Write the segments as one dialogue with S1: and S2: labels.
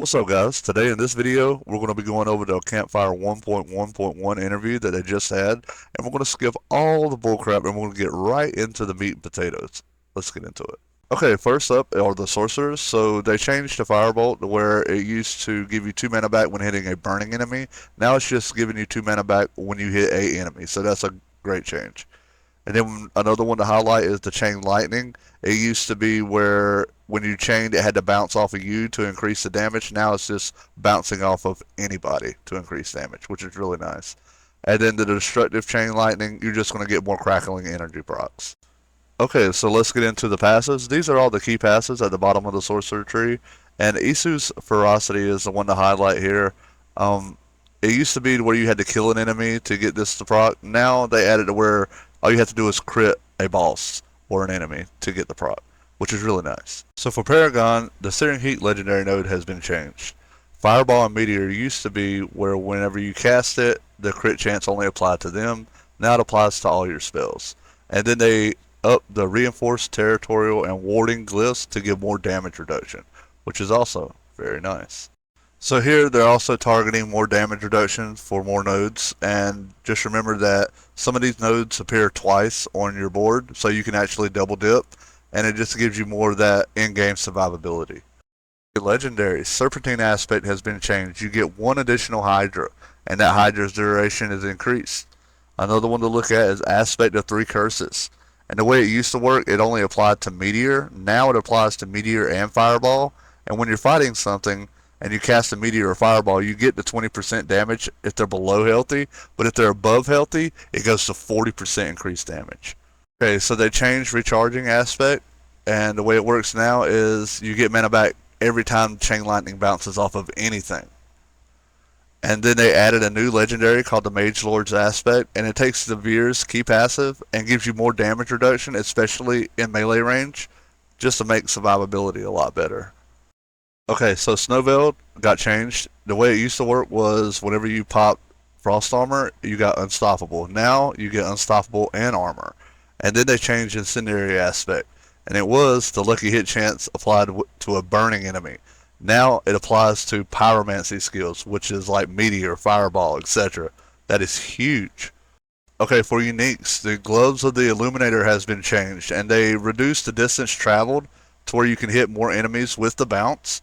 S1: What's up, guys? Today in this video, we're going to be going over the Campfire 1.1.1 interview that they just had, and we're going to skip all the bullcrap and we're going to get right into the meat and potatoes. Let's get into it. Okay, first up are the sorcerers. So they changed the firebolt to where it used to give you 2 mana back when hitting a burning enemy. Now it's just giving you 2 mana back when you hit a enemy. So that's a great change. And then another one to highlight is the chain lightning. It used to be where when you chained, it had to bounce off of you to increase the damage. Now it's just bouncing off of anybody to increase damage, which is really nice. And then the destructive chain lightning, you're just going to get more crackling energy procs. Okay, so let's get into the passes. These are all the key passes at the bottom of the sorcerer tree. And Isu's ferocity is the one to highlight here. Um, it used to be where you had to kill an enemy to get this to proc. Now they added to where all you have to do is crit a boss or an enemy to get the proc, which is really nice. So for Paragon, the Searing Heat legendary node has been changed. Fireball and Meteor used to be where whenever you cast it, the crit chance only applied to them. Now it applies to all your spells. And then they up the reinforced territorial and warding glyphs to give more damage reduction, which is also very nice. So here they're also targeting more damage reduction for more nodes, and just remember that some of these nodes appear twice on your board, so you can actually double dip, and it just gives you more of that in-game survivability. Legendary Serpentine aspect has been changed. You get one additional Hydra, and that Hydra's duration is increased. Another one to look at is aspect of 3 curses. And the way it used to work, it only applied to Meteor. Now it applies to Meteor and Fireball, and when you're fighting something, and you cast a meteor or fireball, you get the 20% damage if they're below healthy, but if they're above healthy, it goes to 40% increased damage. Okay, so they changed recharging aspect, and the way it works now is you get mana back every time Chain Lightning bounces off of anything. And then they added a new legendary called the Mage Lord's aspect, and it takes the Veer's key passive and gives you more damage reduction, especially in melee range, just to make survivability a lot better. Okay, so Snowveiled got changed. The way it used to work was whenever you pop Frost Armor, you got Unstoppable. Now you get Unstoppable and Armor. And then they changed Incendiary aspect. And it was the lucky hit chance applied to a burning enemy. Now it applies to Pyromancy skills, which is like Meteor, Fireball, etc. That is huge. Okay, for uniques, the Gloves of the Illuminator has been changed, and they reduced the distance traveled to where you can hit more enemies with the bounce.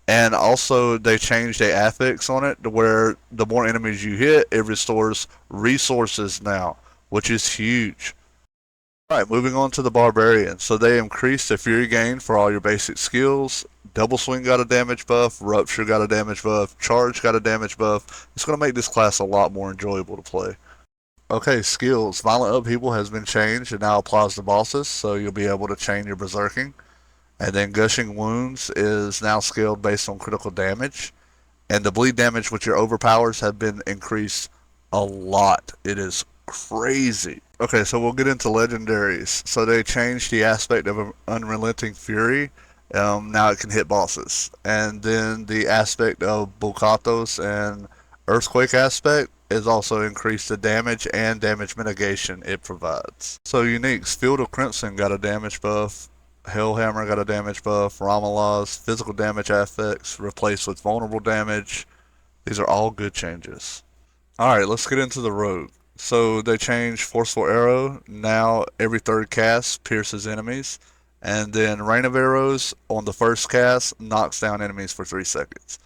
S1: And also they changed the affix on it to where the more enemies you hit, it restores resources now, which is huge. Alright, moving on to the Barbarian. So they increased the Fury gain for all your basic skills. Double Swing got a damage buff, Rupture got a damage buff, Charge got a damage buff. It's going to make this class a lot more enjoyable to play. Okay, skills. Violent Upheaval has been changed and now applies to bosses, so you'll be able to chain your Berserking. And then Gushing Wounds is now scaled based on critical damage. And the bleed damage with your overpowers have been increased a lot. It is crazy. Okay, so we'll get into legendaries. So they changed the aspect of Unrelenting Fury. Now it can hit bosses. And then the aspect of Bulkatos and Earthquake aspect is also increased the damage and damage mitigation it provides. So uniques, Field of Crimson got a damage buff. Hellhammer got a damage buff. Ramalah's physical damage affects replaced with vulnerable damage. These are all good changes. Alright, let's get into the rogue. So they changed Forceful Arrow. Now every third cast pierces enemies. And then Rain of Arrows on the first cast knocks down enemies for 3 seconds.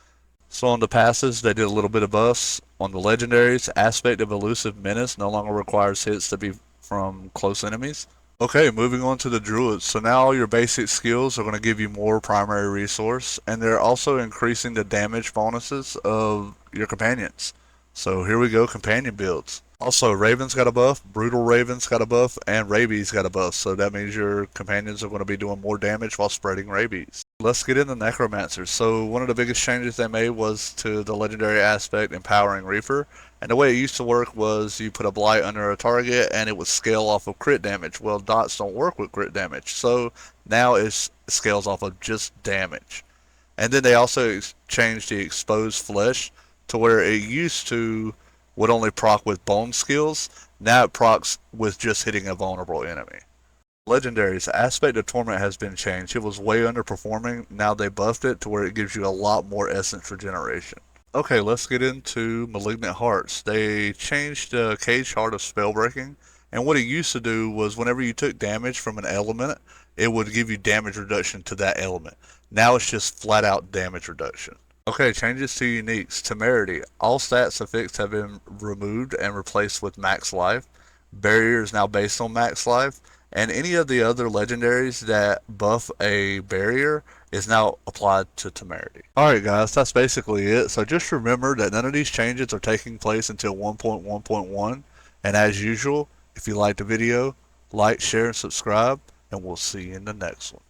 S1: So on the passes, they did a little bit of buffs. On the legendaries, Aspect of Elusive Menace no longer requires hits to be from close enemies. Okay, moving on to the druids. So now all your basic skills are going to give you more primary resource, and they're also increasing the damage bonuses of your companions. So here we go, companion builds. Also, Raven's got a buff, Brutal Raven's got a buff, and Rabies got a buff. So that means your companions are going to be doing more damage while spreading rabies. Let's get into Necromancers. So one of the biggest changes they made was to the legendary aspect Empowering Reaper. And the way it used to work was you put a blight under a target and it would scale off of crit damage. Well, dots don't work with crit damage, so now it scales off of just damage. And then they also changed the Exposed Flesh to where it used to would only proc with bone skills. Now it procs with just hitting a vulnerable enemy. Legendaries, the aspect of Torment has been changed. It was way underperforming. Now they buffed it to where it gives you a lot more essence regeneration. Okay, let's get into Malignant Hearts. They changed Cage Heart of Spellbreaking, and what it used to do was whenever you took damage from an element, it would give you damage reduction to that element. Now it's just flat out damage reduction. Okay, changes to uniques. Temerity. All stats affixed have been removed and replaced with max life. Barrier is now based on max life. And any of the other legendaries that buff a barrier is now applied to Temerity. Alright guys, that's basically it. So just remember that none of these changes are taking place until 1.1.1. And as usual, if you liked the video, like, share, and subscribe. And we'll see you in the next one.